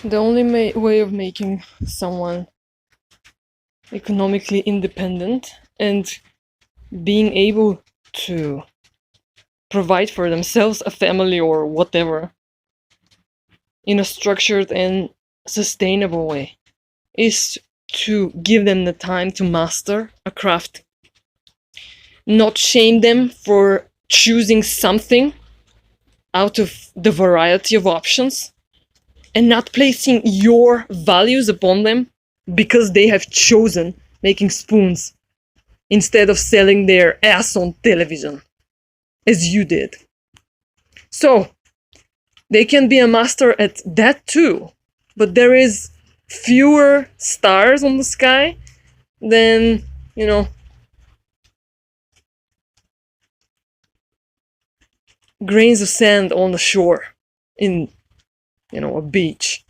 The only way of making someone economically independent and being able to provide for themselves, a family, or whatever in a structured and sustainable way is to give them the time to master a craft, not shame them for choosing something out of the variety of options, and not placing your values upon them because they have chosen making spoons instead of selling their ass on television, as you did. So, they can be a master at that too, but there is fewer stars on the sky than, grains of sand on the shore in, a beach.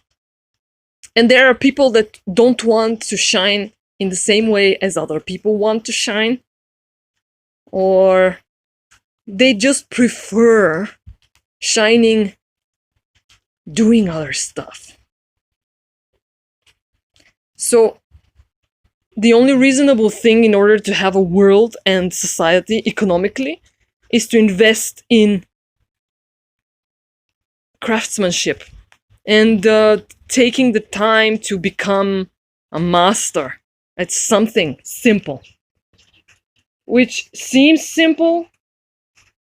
And there are people that don't want to shine in the same way as other people want to shine, or they just prefer shining doing other stuff. So the only reasonable thing in order to have a world and society economically is to invest in craftsmanship and taking the time to become a master at something simple, which seems simple,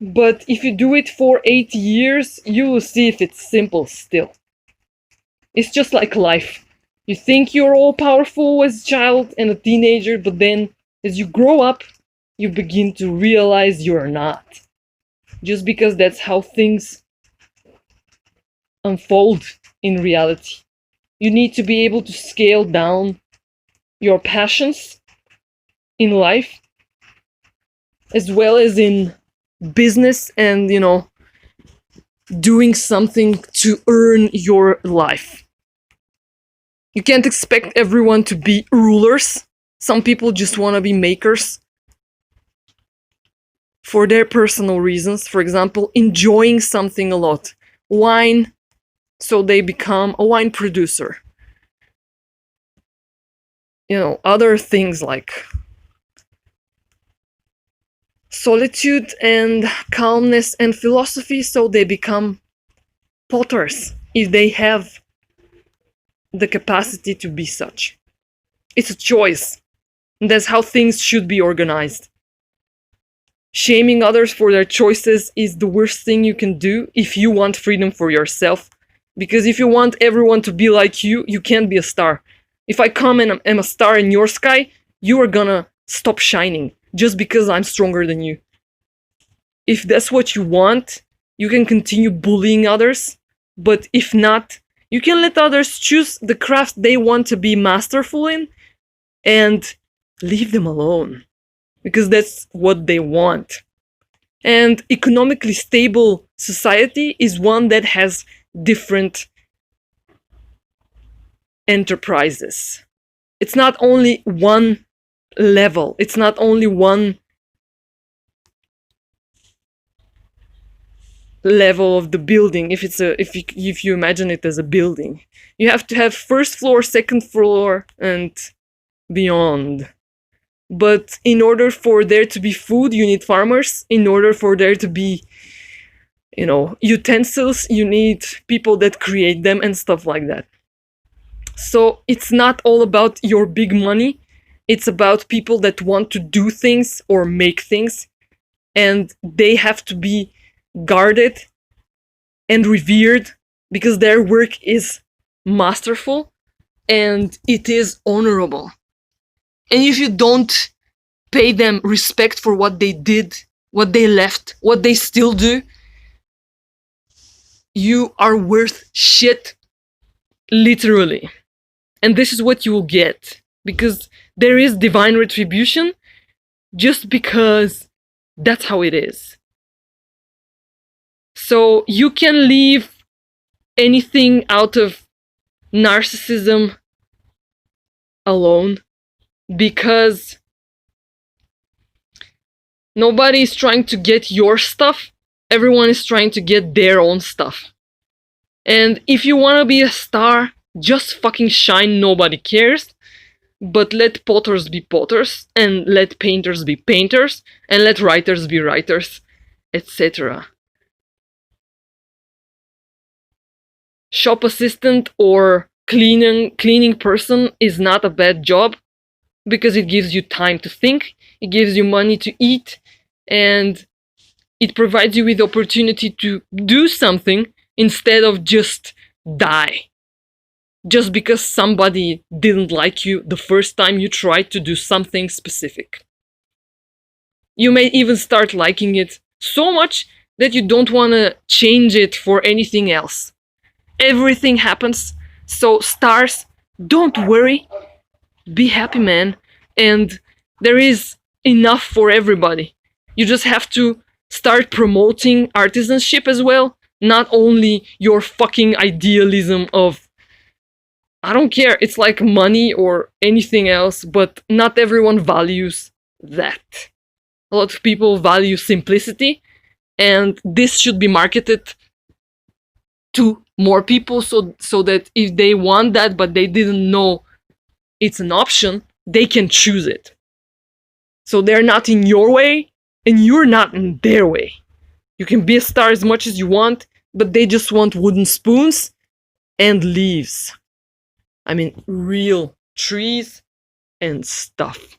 but if you do it for 8 years, you will see if it's simple still. It's just like life. You think you're all powerful as a child and a teenager, but then as you grow up, you begin to realize you're not. Just because that's how things unfold in reality. You need to be able to scale down your passions in life, as well as in business and, doing something to earn your life. You can't expect everyone to be rulers. Some people just want to be makers for their personal reasons. For example, enjoying something a lot. Wine, so they become a wine producer. Other things like solitude and calmness and philosophy, so they become potters if they have the capacity to be such. It's a choice. And that's how things should be organized. Shaming others for their choices is the worst thing you can do if you want freedom for yourself. Because if you want everyone to be like you, you can't be a star. If I come and am a star in your sky, you are gonna stop shining just because I'm stronger than you. If that's what you want, you can continue bullying others. But if not, you can let others choose the craft they want to be masterful in and leave them alone. Because that's what they want. And economically stable society is one that has different enterprises. It's not only one level. It's not only one level of the building. If you imagine it as a building, you have to have first floor, second floor, and beyond. But in order for there to be food, you need farmers. In order for there to be, utensils, you need people that create them and stuff like that. So it's not all about your big money. It's about people that want to do things or make things. And they have to be guarded and revered because their work is masterful and it is honorable. And if you don't pay them respect for what they did, what they left, what they still do, you are worth shit, literally. And this is what you will get, because there is divine retribution just because that's how it is. So you can leave anything out of narcissism alone, because nobody is trying to get your stuff. Everyone is trying to get their own stuff. And if you want to be a star, Just fucking shine, nobody cares. But let potters be potters, and let painters be painters, and let writers be writers, etc. Shop assistant or cleaning person is not a bad job because it gives you time to think, it gives you money to eat, and it provides you with the opportunity to do something instead of just die. Just because somebody didn't like you the first time you tried to do something specific. You may even start liking it so much that you don't want to change it for anything else. Everything happens, so stars, don't worry, be happy, man, and there is enough for everybody. You just have to start promoting artisanship as well, not only your fucking idealism of, I don't care, it's like money or anything else, but not everyone values that. A lot of people value simplicity, and this should be marketed to more people so that if they want that but they didn't know it's an option, they can choose it. So they're not in your way and you're not in their way. You can be a star as much as you want, but they just want wooden spoons and leaves. I mean, real trees and stuff.